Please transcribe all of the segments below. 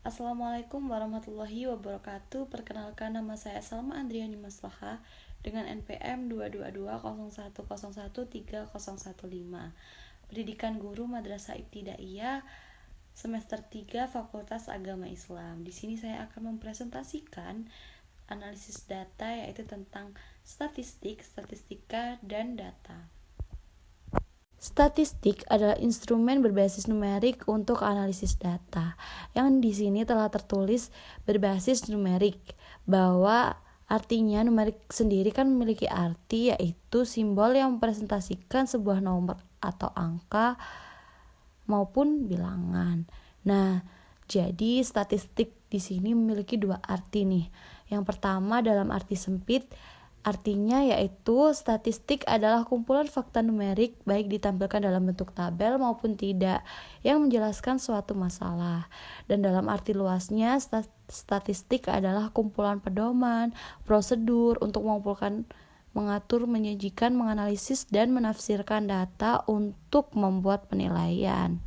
Assalamualaikum warahmatullahi wabarakatuh. Perkenalkan, nama saya Salma Andriani Maslahah dengan NPM 22201011315. Pendidikan Guru Madrasah Ibtidaiyah semester 3 Fakultas Agama Islam. Di sini saya akan mempresentasikan analisis data, yaitu tentang statistik, statistika, dan data. Statistik adalah instrumen berbasis numerik untuk analisis data. Yang di sini telah tertulis berbasis numerik, bahwa artinya numerik sendiri kan memiliki arti, yaitu simbol yang mempresentasikan sebuah nomor atau angka maupun bilangan. Nah, jadi statistik di sini memiliki dua arti nih. Yang pertama dalam arti sempit, artinya yaitu statistik adalah kumpulan fakta numerik baik ditampilkan dalam bentuk tabel maupun tidak yang menjelaskan suatu masalah. Dan dalam arti luasnya, statistik adalah kumpulan pedoman, prosedur untuk mengumpulkan, mengatur, menyajikan, menganalisis, dan menafsirkan data untuk membuat penilaian.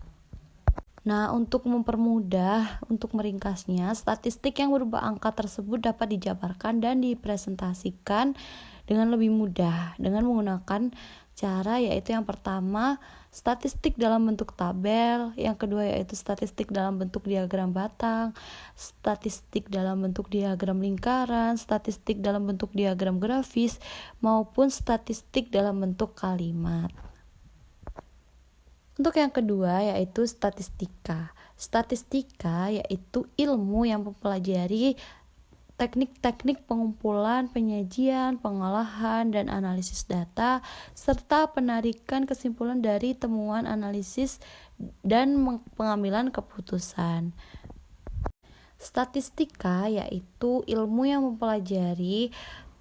Nah, untuk mempermudah, untuk meringkasnya, statistik yang berupa angka tersebut dapat dijabarkan dan dipresentasikan dengan lebih mudah dengan menggunakan cara, yaitu yang pertama statistik dalam bentuk tabel, yang kedua yaitu statistik dalam bentuk diagram batang, statistik dalam bentuk diagram lingkaran, statistik dalam bentuk diagram grafis, maupun statistik dalam bentuk kalimat. Untuk yang kedua yaitu statistika. Statistika yaitu ilmu yang mempelajari teknik-teknik pengumpulan, penyajian, pengolahan, dan analisis data, serta penarikan kesimpulan dari temuan analisis dan pengambilan keputusan. Statistika yaitu ilmu yang mempelajari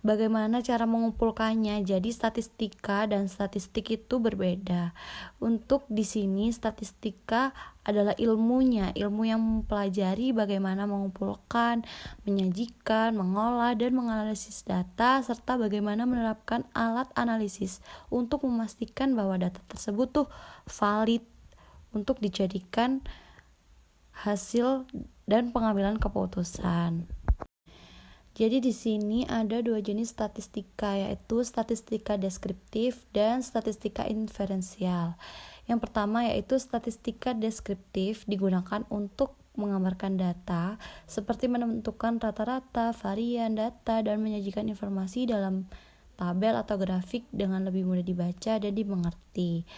bagaimana cara mengumpulkannya. Jadi statistika dan statistik itu berbeda. Untuk di sini statistika adalah ilmunya, ilmu yang mempelajari bagaimana mengumpulkan, menyajikan, mengolah, dan menganalisis data, serta bagaimana menerapkan alat analisis untuk memastikan bahwa data tersebut tuh valid untuk dijadikan hasil dan pengambilan keputusan. Jadi di sini ada dua jenis statistika, yaitu statistika deskriptif dan statistika inferensial. Yang pertama yaitu statistika deskriptif digunakan untuk menggambarkan data seperti menentukan rata-rata, varian data, dan menyajikan informasi dalam tabel atau grafik dengan lebih mudah dibaca dan dimengerti.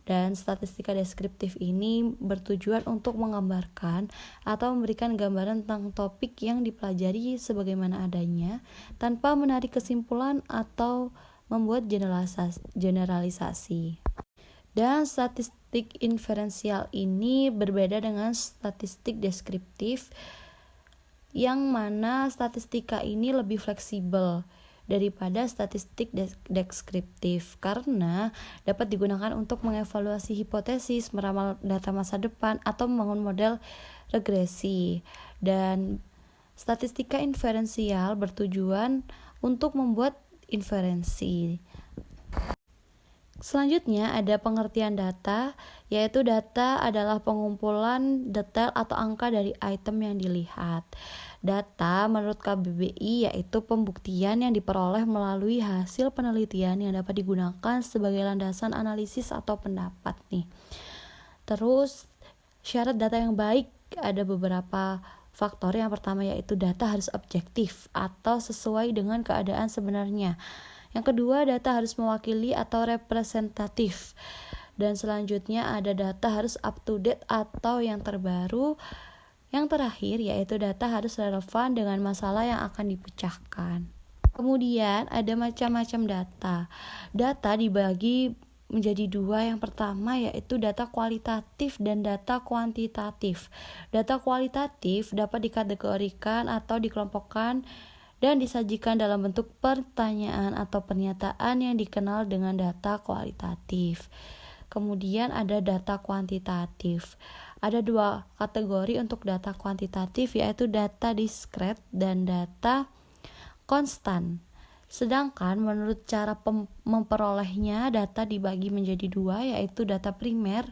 Dan statistika deskriptif ini bertujuan untuk menggambarkan atau memberikan gambaran tentang topik yang dipelajari sebagaimana adanya tanpa menarik kesimpulan atau membuat generalisasi. Dan statistik inferensial ini berbeda dengan statistik deskriptif, yang mana statistika ini lebih fleksibel daripada statistik deskriptif karena dapat digunakan untuk mengevaluasi hipotesis, meramal data masa depan, atau membangun model regresi. Dan statistika inferensial bertujuan untuk membuat inferensi. Selanjutnya ada pengertian data, yaitu data adalah pengumpulan detail atau angka dari item yang dilihat. Data menurut KBBI yaitu pembuktian yang diperoleh melalui hasil penelitian yang dapat digunakan sebagai landasan analisis atau pendapat nih. Terus syarat data yang baik ada beberapa faktor. Yang pertama yaitu data harus objektif atau sesuai dengan keadaan sebenarnya. Yang kedua, data harus mewakili atau representatif. Dan selanjutnya ada data harus up to date atau yang terbaru. Yang terakhir yaitu data harus relevan dengan masalah yang akan dipecahkan. Kemudian ada macam-macam data. Data dibagi menjadi dua. Yang pertama yaitu data kualitatif dan data kuantitatif. Data kualitatif dapat dikategorikan atau dikelompokkan dan disajikan dalam bentuk pertanyaan atau pernyataan yang dikenal dengan data kualitatif. Kemudian ada data kuantitatif. Ada dua kategori untuk data kuantitatif, yaitu data diskret dan data konstan. Sedangkan menurut cara memperolehnya, data dibagi menjadi dua, yaitu data primer,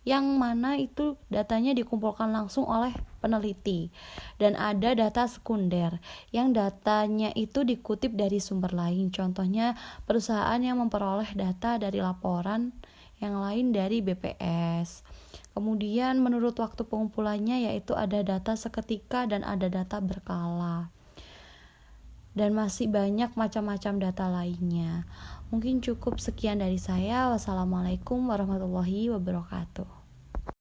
yang mana itu datanya dikumpulkan langsung oleh peneliti. Dan ada data sekunder yang datanya itu dikutip dari sumber lain. Contohnya perusahaan yang memperoleh data dari laporan yang lain dari BPS. Kemudian menurut waktu pengumpulannya yaitu ada data seketika dan ada data berkala. Dan masih banyak macam-macam data lainnya. Mungkin cukup sekian dari saya. Wassalamualaikum warahmatullahi wabarakatuh.